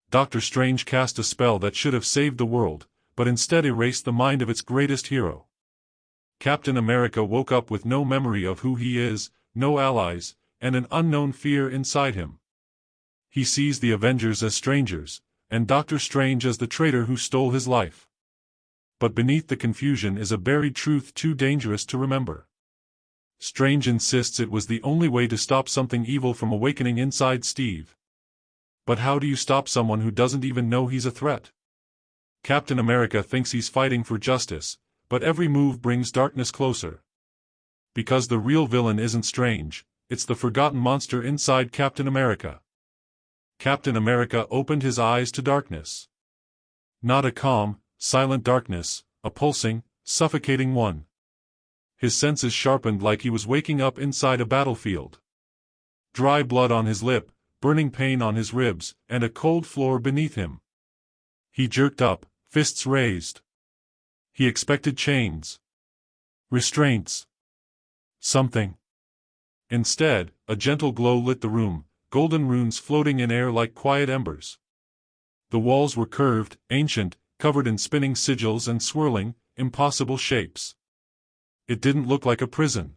Doctor Strange cast a spell that should have saved the world, but instead erased the mind of its greatest hero. Captain America woke up with no memory of who he is, no allies, and an unknown fear inside him. He sees the Avengers as strangers, and Doctor Strange as the traitor who stole his life. But beneath the confusion is a buried truth too dangerous to remember. Strange insists it was the only way to stop something evil from awakening inside Steve. But how do you stop someone who doesn't even know he's a threat? Captain America thinks he's fighting for justice, but every move brings darkness closer. Because the real villain isn't Strange, it's the forgotten monster inside Captain America. Captain America opened his eyes to darkness. Not a calm, silent darkness, a pulsing, suffocating one. His senses sharpened like he was waking up inside a battlefield. Dry blood on his lip, burning pain on his ribs, and a cold floor beneath him. He jerked up, fists raised. He expected chains. Restraints. Something. Instead, a gentle glow lit the room, golden runes floating in air like quiet embers. The walls were curved, ancient, covered in spinning sigils and swirling, impossible shapes. It didn't look like a prison.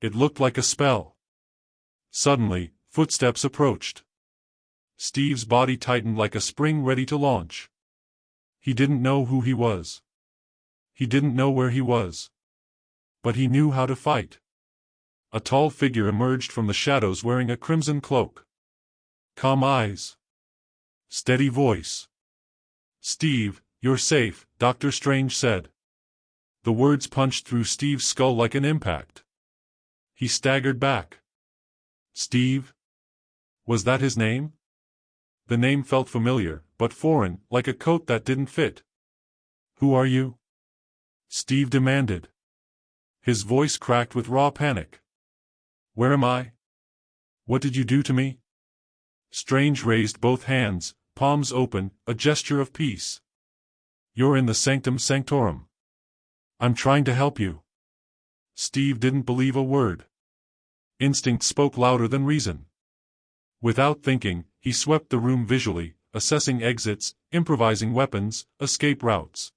It looked like a spell. Suddenly, footsteps approached. Steve's body tightened like a spring ready to launch. He didn't know who he was. He didn't know where he was. But he knew how to fight. A tall figure emerged from the shadows wearing a crimson cloak. Calm eyes. Steady voice. "Steve, you're safe," Doctor Strange said. The words punched through Steve's skull like an impact. He staggered back. Steve? Was that his name? The name felt familiar, but foreign, like a coat that didn't fit. "Who are you?" Steve demanded. His voice cracked with raw panic. "Where am I? What did you do to me?" Strange raised both hands, palms open, a gesture of peace. "You're in the Sanctum Sanctorum. I'm trying to help you." Steve didn't believe a word. Instinct spoke louder than reason. Without thinking, he swept the room visually, assessing exits, improvising weapons, escape routes.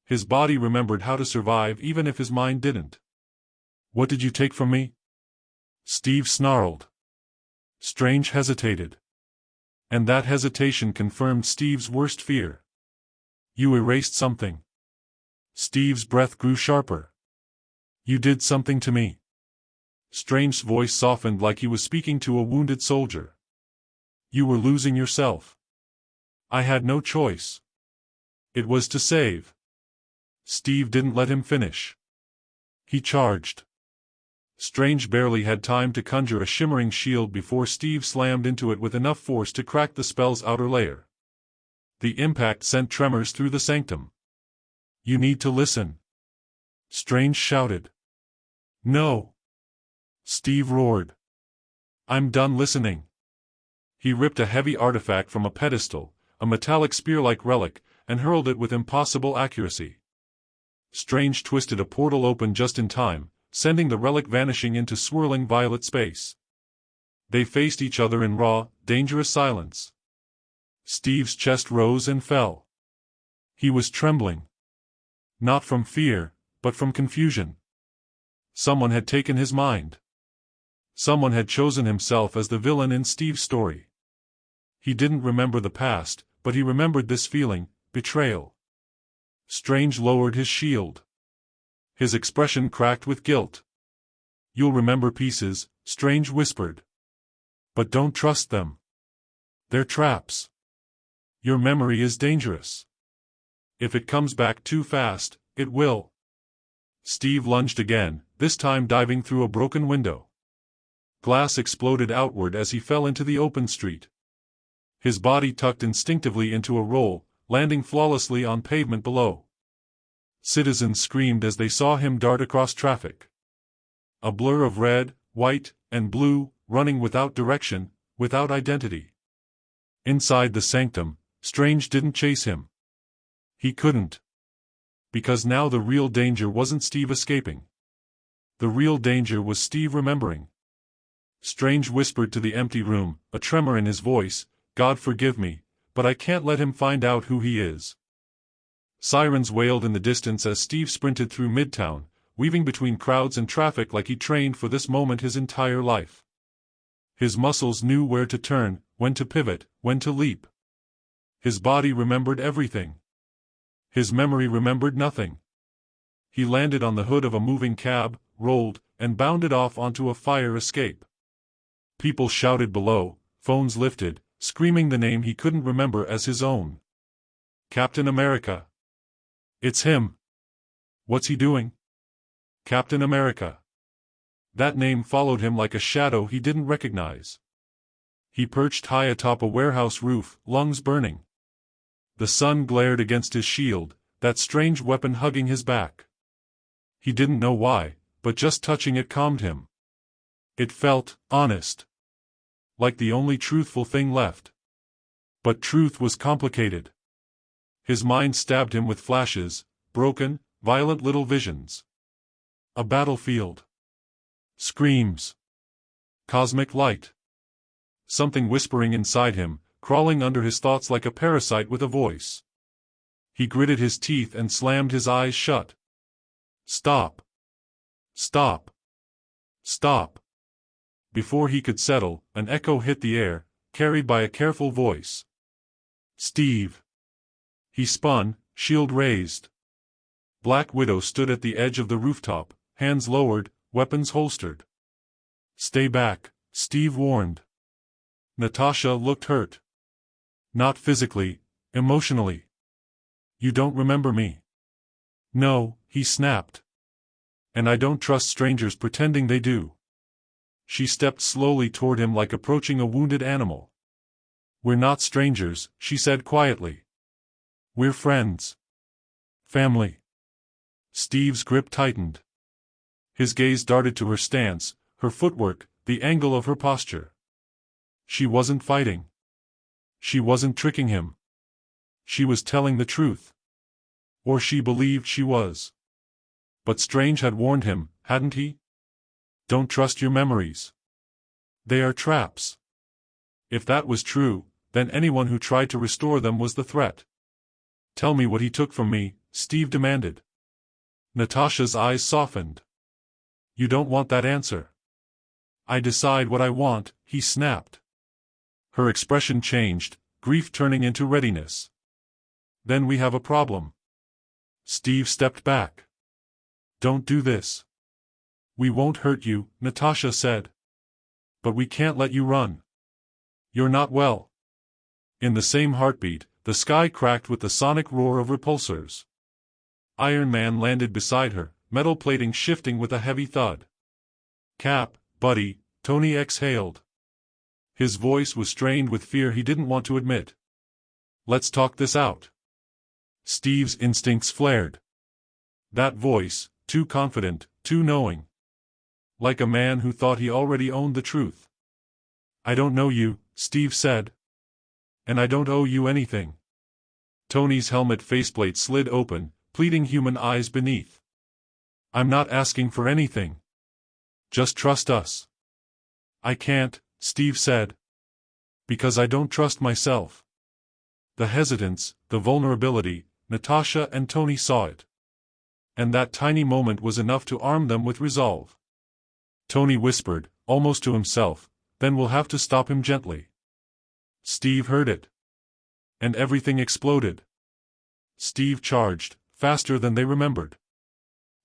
His body remembered how to survive even if his mind didn't. "What did you take from me?" Steve snarled. Strange hesitated. And that hesitation confirmed Steve's worst fear. "You erased something." Steve's breath grew sharper. "You did something to me." Strange's voice softened like he was speaking to a wounded soldier. "You were losing yourself. I had no choice. It was to save." Steve didn't let him finish. He charged. Strange barely had time to conjure a shimmering shield before Steve slammed into it with enough force to crack the spell's outer layer. The impact sent tremors through the sanctum. "You need to listen," Strange shouted. "No!" Steve roared. "I'm done listening." He ripped a heavy artifact from a pedestal, a metallic spear-like relic, and hurled it with impossible accuracy. Strange twisted a portal open just in time, sending the relic vanishing into swirling violet space. They faced each other in raw, dangerous silence. Steve's chest rose and fell. He was trembling. Not from fear, but from confusion. Someone had taken his mind. Someone had chosen himself as the villain in Steve's story. He didn't remember the past, but he remembered this feeling, betrayal. Strange lowered his shield. His expression cracked with guilt. "You'll remember pieces," Strange whispered. "But don't trust them. They're traps. Your memory is dangerous. If it comes back too fast, it will." Steve lunged again, this time diving through a broken window. Glass exploded outward as he fell into the open street. His body tucked instinctively into a roll, landing flawlessly on pavement below. Citizens screamed as they saw him dart across traffic. A blur of red, white, and blue, running without direction, without identity. Inside the sanctum, Strange didn't chase him. He couldn't. Because now the real danger wasn't Steve escaping. The real danger was Steve remembering. Strange whispered to the empty room, a tremor in his voice, "God forgive me, but I can't let him find out who he is. Sirens wailed in the distance as Steve sprinted through Midtown, weaving between crowds and traffic like he trained for this moment his entire life. His muscles knew where to turn, when to pivot, when to leap. His body remembered everything. His memory remembered nothing. He landed on the hood of a moving cab, rolled, and bounded off onto a fire escape. People shouted below, phones lifted, screaming the name he couldn't remember as his own. Captain America. It's him. What's he doing? Captain America. That name followed him like a shadow he didn't recognize. He perched high atop a warehouse roof, lungs burning. The sun glared against his shield, that strange weapon hugging his back. He didn't know why, but just touching it calmed him. It felt honest. Like the only truthful thing left. But truth was complicated. His mind stabbed him with flashes, broken, violent little visions. A battlefield. Screams. Cosmic light. Something whispering inside him, crawling under his thoughts like a parasite with a voice. He gritted his teeth and slammed his eyes shut. Stop. Stop. Stop. Before he could settle, an echo hit the air, carried by a careful voice. Steve. He spun, shield raised. Black Widow stood at the edge of the rooftop, hands lowered, weapons holstered. Stay back, Steve warned. Natasha looked hurt. Not physically, emotionally. You don't remember me. No, he snapped. And I don't trust strangers pretending they do. She stepped slowly toward him like approaching a wounded animal. We're not strangers, she said quietly. We're friends. Family. Steve's grip tightened. His gaze darted to her stance, her footwork, the angle of her posture. She wasn't fighting. She wasn't tricking him. She was telling the truth. Or she believed she was. But Strange had warned him, hadn't he? Don't trust your memories. They are traps. If that was true, then anyone who tried to restore them was the threat. Tell me what he took from me, Steve demanded. Natasha's eyes softened. You don't want that answer. I decide what I want, he snapped. Her expression changed, grief turning into readiness. Then we have a problem. Steve stepped back. Don't do this. We won't hurt you, Natasha said. But we can't let you run. You're not well. In the same heartbeat, the sky cracked with the sonic roar of repulsors. Iron Man landed beside her, metal plating shifting with a heavy thud. Cap, buddy, Tony exhaled. His voice was strained with fear he didn't want to admit. Let's talk this out. Steve's instincts flared. That voice, too confident, too knowing. Like a man who thought he already owned the truth. I don't know you, Steve said. And I don't owe you anything. Tony's helmet faceplate slid open, pleading human eyes beneath. I'm not asking for anything. Just trust us. I can't, Steve said. Because I don't trust myself. The hesitance, the vulnerability, Natasha and Tony saw it. And that tiny moment was enough to arm them with resolve. Tony whispered, almost to himself, then we'll have to stop him gently. Steve heard it. And everything exploded. Steve charged, faster than they remembered.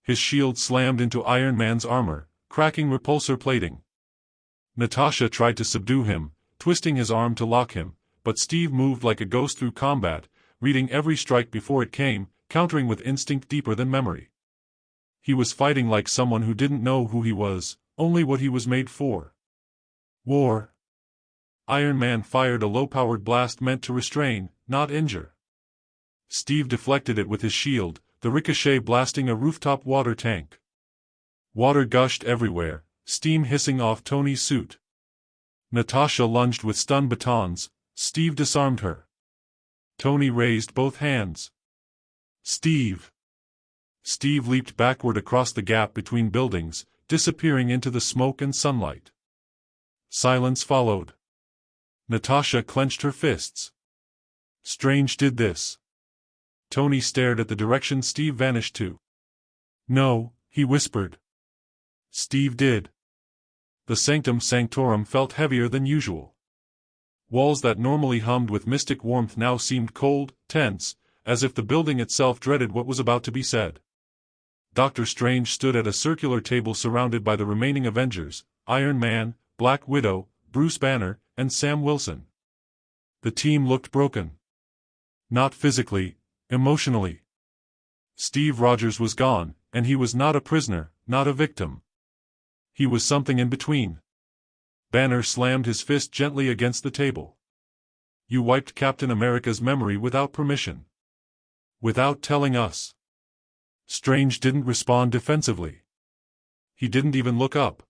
His shield slammed into Iron Man's armor, cracking repulsor plating. Natasha tried to subdue him, twisting his arm to lock him, but Steve moved like a ghost through combat, reading every strike before it came, countering with instinct deeper than memory. He was fighting like someone who didn't know who he was, only what he was made for. War. Iron Man fired a low-powered blast meant to restrain, not injure. Steve deflected it with his shield, the ricochet blasting a rooftop water tank. Water gushed everywhere, steam hissing off Tony's suit. Natasha lunged with stun batons. Steve disarmed her. Tony raised both hands. Steve! Steve leaped backward across the gap between buildings, disappearing into the smoke and sunlight. Silence followed. Natasha clenched her fists. Strange did this. Tony stared at the direction Steve vanished to. No, he whispered. Steve did. The sanctum sanctorum felt heavier than usual. Walls that normally hummed with mystic warmth now seemed cold, tense, as if the building itself dreaded what was about to be said. Doctor Strange stood at a circular table surrounded by the remaining Avengers, Iron Man, Black Widow, Bruce Banner, and Sam Wilson. The team looked broken. Not physically, emotionally. Steve Rogers was gone, and he was not a prisoner, not a victim. He was something in between. Banner slammed his fist gently against the table. You wiped Captain America's memory without permission. Without telling us. Strange didn't respond defensively. He didn't even look up.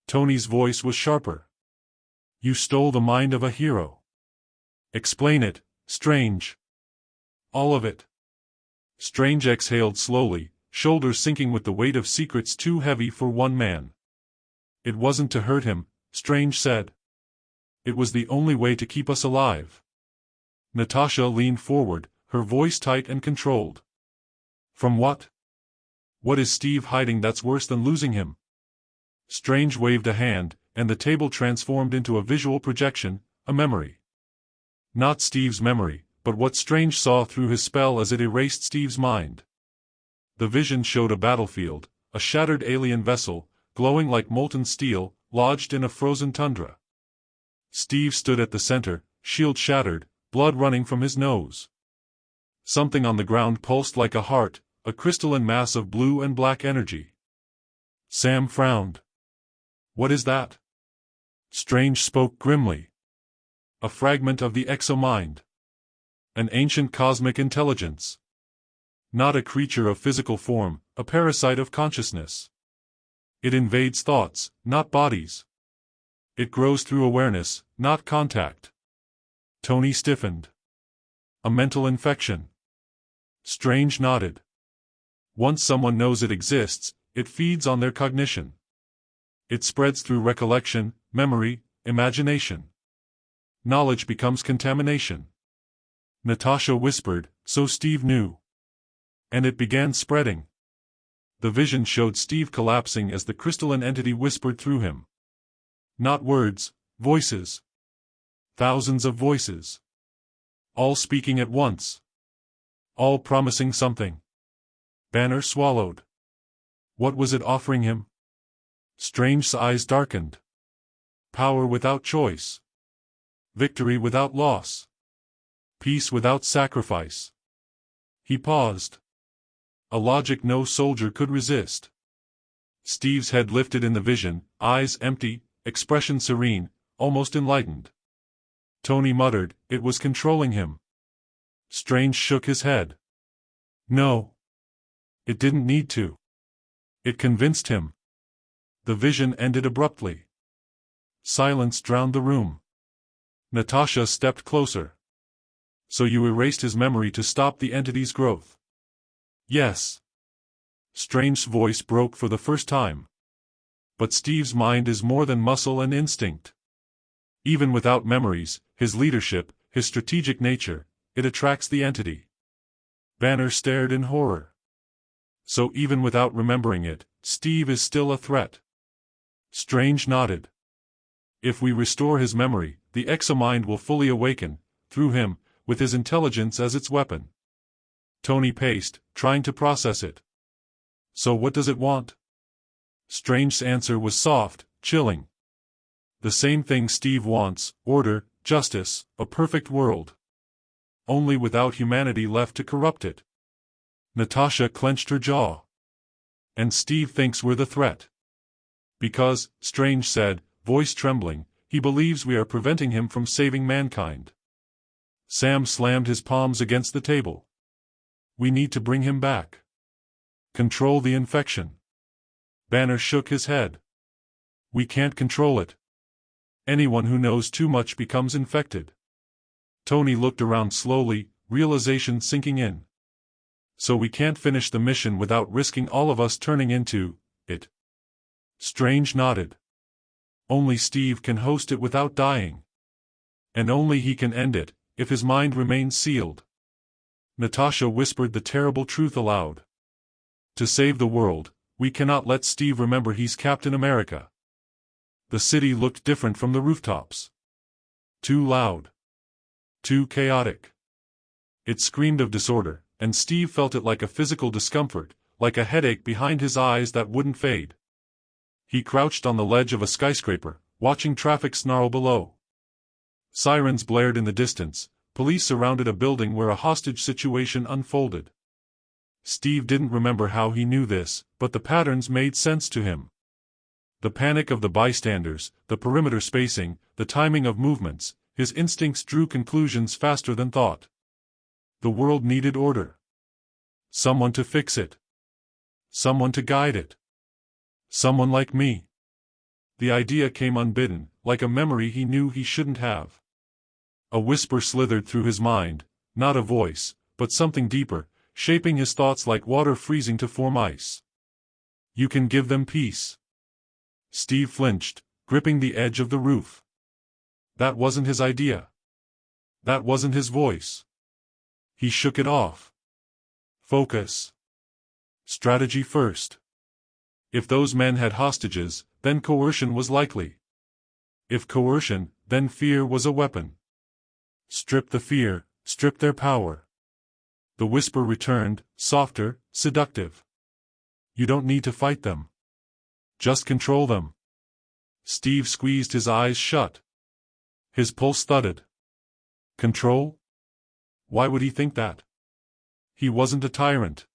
Tony's voice was sharper. You stole the mind of a hero. Explain it, Strange. All of it. Strange exhaled slowly, shoulders sinking with the weight of secrets too heavy for one man. It wasn't to hurt him, Strange said. It was the only way to keep us alive. Natasha leaned forward, her voice tight and controlled. From what? What is Steve hiding that's worse than losing him? Strange waved a hand, and the table transformed into a visual projection, a memory. Not Steve's memory, but what Strange saw through his spell as it erased Steve's mind. The vision showed a battlefield, a shattered alien vessel, glowing like molten steel, lodged in a frozen tundra. Steve stood at the center, shield shattered, blood running from his nose. Something on the ground pulsed like a heart, a crystalline mass of blue and black energy. Sam frowned. What is that? Strange spoke grimly. A fragment of the exomind. An ancient cosmic intelligence. Not a creature of physical form, a parasite of consciousness. It invades thoughts, not bodies. It grows through awareness, not contact. Tony stiffened. A mental infection. Strange nodded. Once someone knows it exists, it feeds on their cognition. It spreads through recollection, memory, imagination. Knowledge becomes contamination. Natasha whispered, so Steve knew. And it began spreading. The vision showed Steve collapsing as the crystalline entity whispered through him. Not words, voices. Thousands of voices. All speaking at once. All promising something. Banner swallowed. What was it offering him? Strange's eyes darkened. Power without choice. Victory without loss. Peace without sacrifice. He paused. A logic no soldier could resist. Steve's head lifted in the vision, eyes empty, expression serene, almost enlightened. Tony muttered, it was controlling him. Strange shook his head. No. It didn't need to. It convinced him. The vision ended abruptly. Silence drowned the room. Natasha stepped closer. So you erased his memory to stop the entity's growth? Yes. Strange's voice broke for the first time. But Steve's mind is more than muscle and instinct. Even without memories, his leadership, his strategic nature, it attracts the entity. Banner stared in horror. So even without remembering it, Steve is still a threat. Strange nodded. If we restore his memory, the exomind will fully awaken, through him, with his intelligence as its weapon. Tony paced, trying to process it. So what does it want? Strange's answer was soft, chilling. The same thing Steve wants, order, justice, a perfect world. Only without humanity left to corrupt it. Natasha clenched her jaw. And Steve thinks we're the threat. Because, Strange said, voice trembling, he believes we are preventing him from saving mankind. Sam slammed his palms against the table. We need to bring him back. Control the infection. Banner shook his head. We can't control it. Anyone who knows too much becomes infected. Tony looked around slowly, realization sinking in. So we can't finish the mission without risking all of us turning into it. Strange nodded. Only Steve can host it without dying. And only he can end it, if his mind remained sealed. Natasha whispered the terrible truth aloud. To save the world, we cannot let Steve remember he's Captain America. The city looked different from the rooftops. Too loud. Too chaotic. It screamed of disorder, and Steve felt it like a physical discomfort, like a headache behind his eyes that wouldn't fade. He crouched on the ledge of a skyscraper, watching traffic snarl below. Sirens blared in the distance, police surrounded a building where a hostage situation unfolded. Steve didn't remember how he knew this, but the patterns made sense to him. The panic of the bystanders, the perimeter spacing, the timing of movements, his instincts drew conclusions faster than thought. The world needed order. Someone to fix it. Someone to guide it. Someone like me. The idea came unbidden, like a memory he knew he shouldn't have. A whisper slithered through his mind, not a voice, but something deeper, shaping his thoughts like water freezing to form ice. You can give them peace. Steve flinched, gripping the edge of the roof. That wasn't his idea. That wasn't his voice. He shook it off. Focus. Strategy first. If those men had hostages, then coercion was likely. If coercion, then fear was a weapon. Strip the fear, strip their power. The whisper returned, softer, seductive. You don't need to fight them. Just control them. Steve squeezed his eyes shut. His pulse thudded. Control? Why would he think that? He wasn't a tyrant.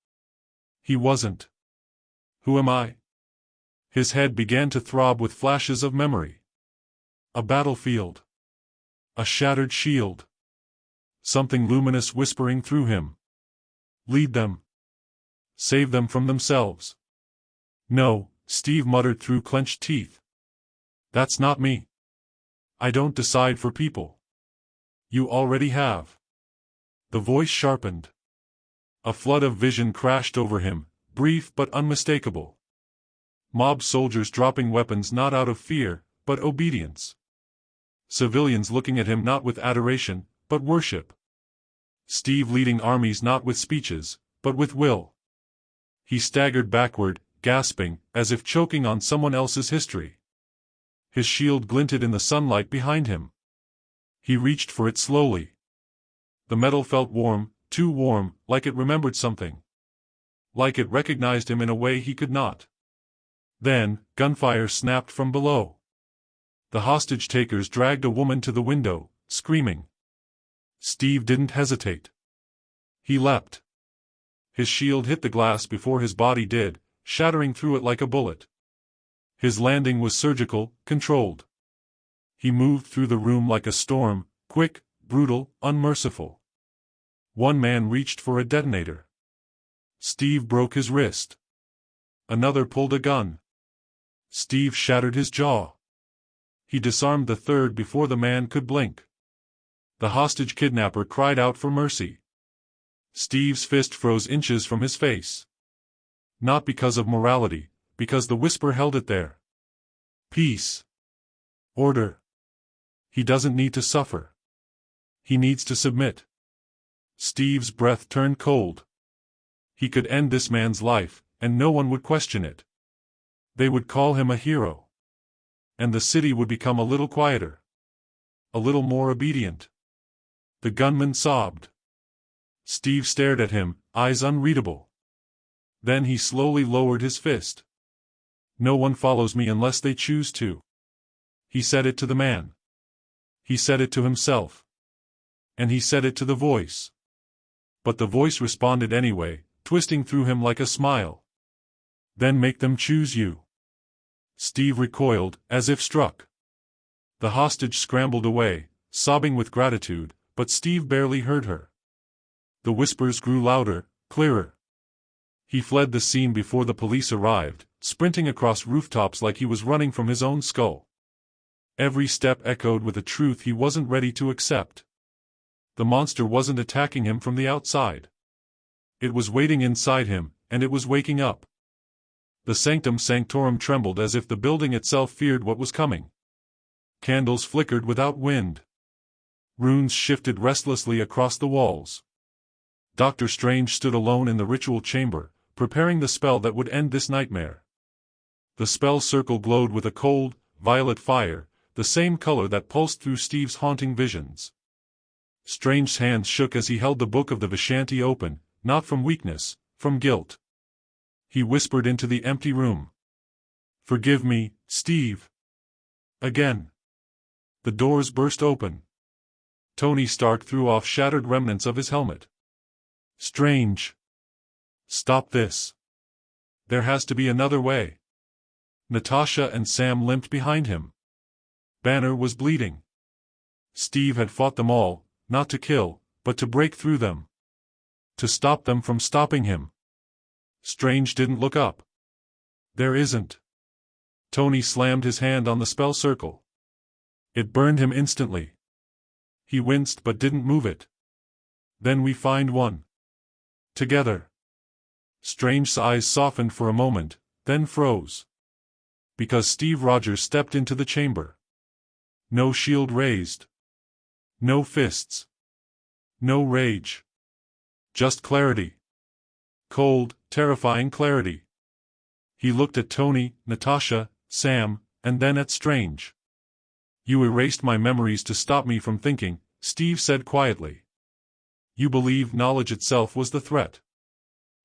He wasn't. Who am I? His head began to throb with flashes of memory. A battlefield. A shattered shield. Something luminous whispering through him. Lead them. Save them from themselves. No, Steve muttered through clenched teeth. That's not me. I don't decide for people. You already have. The voice sharpened. A flood of vision crashed over him, brief but unmistakable. Mob soldiers dropping weapons not out of fear, but obedience. Civilians looking at him not with adoration, but worship. Steve leading armies not with speeches, but with will. He staggered backward, gasping, as if choking on someone else's history. His shield glinted in the sunlight behind him. He reached for it slowly. The metal felt warm, too warm, like it remembered something. Like it recognized him in a way he could not. Then, gunfire snapped from below. The hostage-takers dragged a woman to the window, screaming. Steve didn't hesitate. He leapt. His shield hit the glass before his body did, shattering through it like a bullet. His landing was surgical, controlled. He moved through the room like a storm, quick, brutal, unmerciful. One man reached for a detonator. Steve broke his wrist. Another pulled a gun. Steve shattered his jaw. He disarmed the third before the man could blink. The hostage kidnapper cried out for mercy. Steve's fist froze inches from his face. Not because of morality, because the whisper held it there. Peace. Order. He doesn't need to suffer. He needs to submit. Steve's breath turned cold. He could end this man's life, and no one would question it. They would call him a hero. And the city would become a little quieter. A little more obedient. The gunman sobbed. Steve stared at him, eyes unreadable. Then he slowly lowered his fist. No one follows me unless they choose to. He said it to the man. He said it to himself. And he said it to the voice. But the voice responded anyway, twisting through him like a smile. Then make them choose you. Steve recoiled, as if struck. The hostage scrambled away, sobbing with gratitude, but Steve barely heard her. The whispers grew louder, clearer. He fled the scene before the police arrived, sprinting across rooftops like he was running from his own skull. Every step echoed with a truth he wasn't ready to accept. The monster wasn't attacking him from the outside. It was waiting inside him, and it was waking up. The sanctum sanctorum trembled as if the building itself feared what was coming. Candles flickered without wind. Runes shifted restlessly across the walls. Doctor Strange stood alone in the ritual chamber, preparing the spell that would end this nightmare. The spell circle glowed with a cold, violet fire, the same color that pulsed through Steve's haunting visions. Strange's hands shook as he held the book of the Vishanti open, not from weakness, from guilt. He whispered into the empty room. "Forgive me, Steve." Again. The doors burst open. Tony Stark threw off shattered remnants of his helmet. "Strange. Stop this. There has to be another way." Natasha and Sam limped behind him. Banner was bleeding. Steve had fought them all, not to kill, but to break through them. To stop them from stopping him. Strange didn't look up. "There isn't." Tony slammed his hand on the spell circle. It burned him instantly. He winced but didn't move it. "Then we find one. Together." Strange's eyes softened for a moment, then froze. Because Steve Rogers stepped into the chamber. No shield raised. No fists. No rage. Just clarity. Cold, terrifying clarity. He looked at Tony, Natasha, Sam, and then at Strange. "You erased my memories to stop me from thinking," Steve said quietly. "You believed knowledge itself was the threat."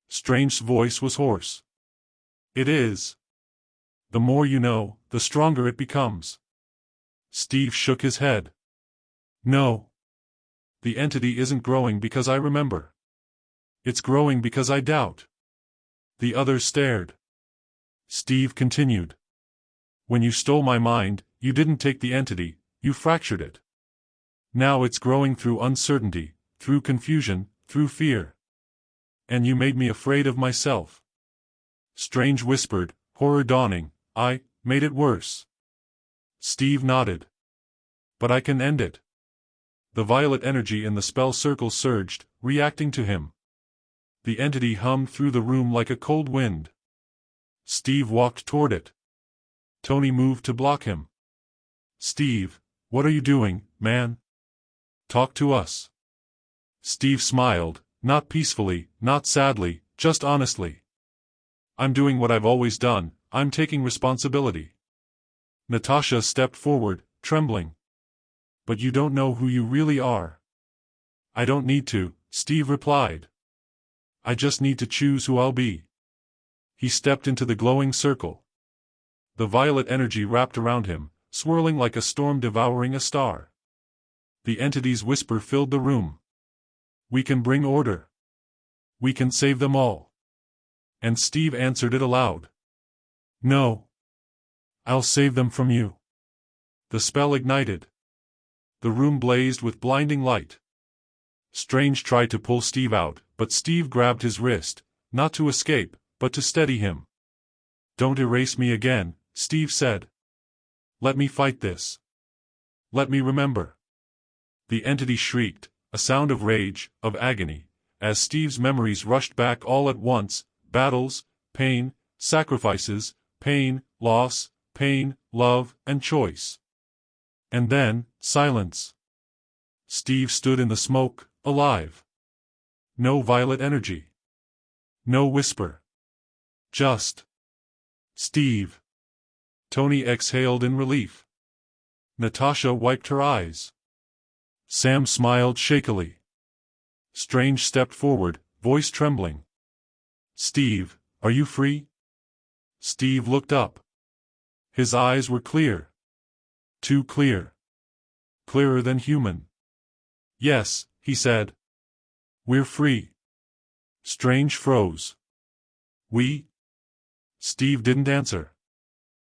Strange's voice was hoarse. "It is. The more you know, the stronger it becomes." Steve shook his head. "No. The entity isn't growing because I remember. It's growing because I doubt." The others stared. Steve continued. "When you stole my mind, you didn't take the entity, you fractured it. Now it's growing through uncertainty, through confusion, through fear. And you made me afraid of myself." Strange whispered, horror dawning, "I made it worse." Steve nodded. "But I can end it." The violet energy in the spell circle surged, reacting to him. The entity hummed through the room like a cold wind. Steve walked toward it. Tony moved to block him. "Steve, what are you doing, man? Talk to us." Steve smiled, not peacefully, not sadly, just honestly. "I'm doing what I've always done, I'm taking responsibility." Natasha stepped forward, trembling. "But you don't know who you really are." "I don't need to," Steve replied. "I just need to choose who I'll be." He stepped into the glowing circle. The violet energy wrapped around him, swirling like a storm devouring a star. The entity's whisper filled the room. "We can bring order. We can save them all." And Steve answered it aloud. "No. I'll save them from you." The spell ignited. The room blazed with blinding light. Strange tried to pull Steve out, but Steve grabbed his wrist, not to escape, but to steady him. "Don't erase me again," Steve said. "Let me fight this. Let me remember." The entity shrieked, a sound of rage, of agony, as Steve's memories rushed back all at once: battles, pain, sacrifices, pain, loss, pain, love, and choice. And then, silence. Steve stood in the smoke, alive. No violet energy. No whisper. Just Steve. Tony exhaled in relief. Natasha wiped her eyes. Sam smiled shakily. Strange stepped forward, voice trembling. "Steve, are you free?" Steve looked up. His eyes were clear. Too clear. Clearer than human. "Yes," he said. "We're free." Strange froze. "We?" Steve didn't answer.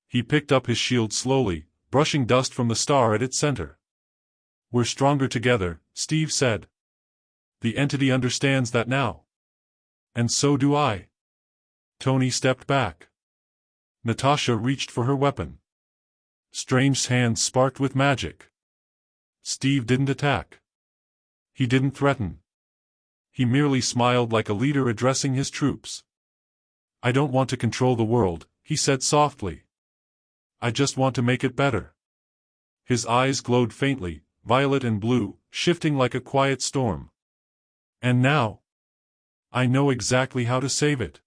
He picked up his shield slowly, brushing dust from the star at its center. "We're stronger together," Steve said. "The entity understands that now. And so do I." Tony stepped back. Natasha reached for her weapon. Strange's hands sparked with magic. Steve didn't attack. He didn't threaten. He merely smiled like a leader addressing his troops. "I don't want to control the world," he said softly. "I just want to make it better." His eyes glowed faintly, violet and blue, shifting like a quiet storm. And now, I know exactly how to save it.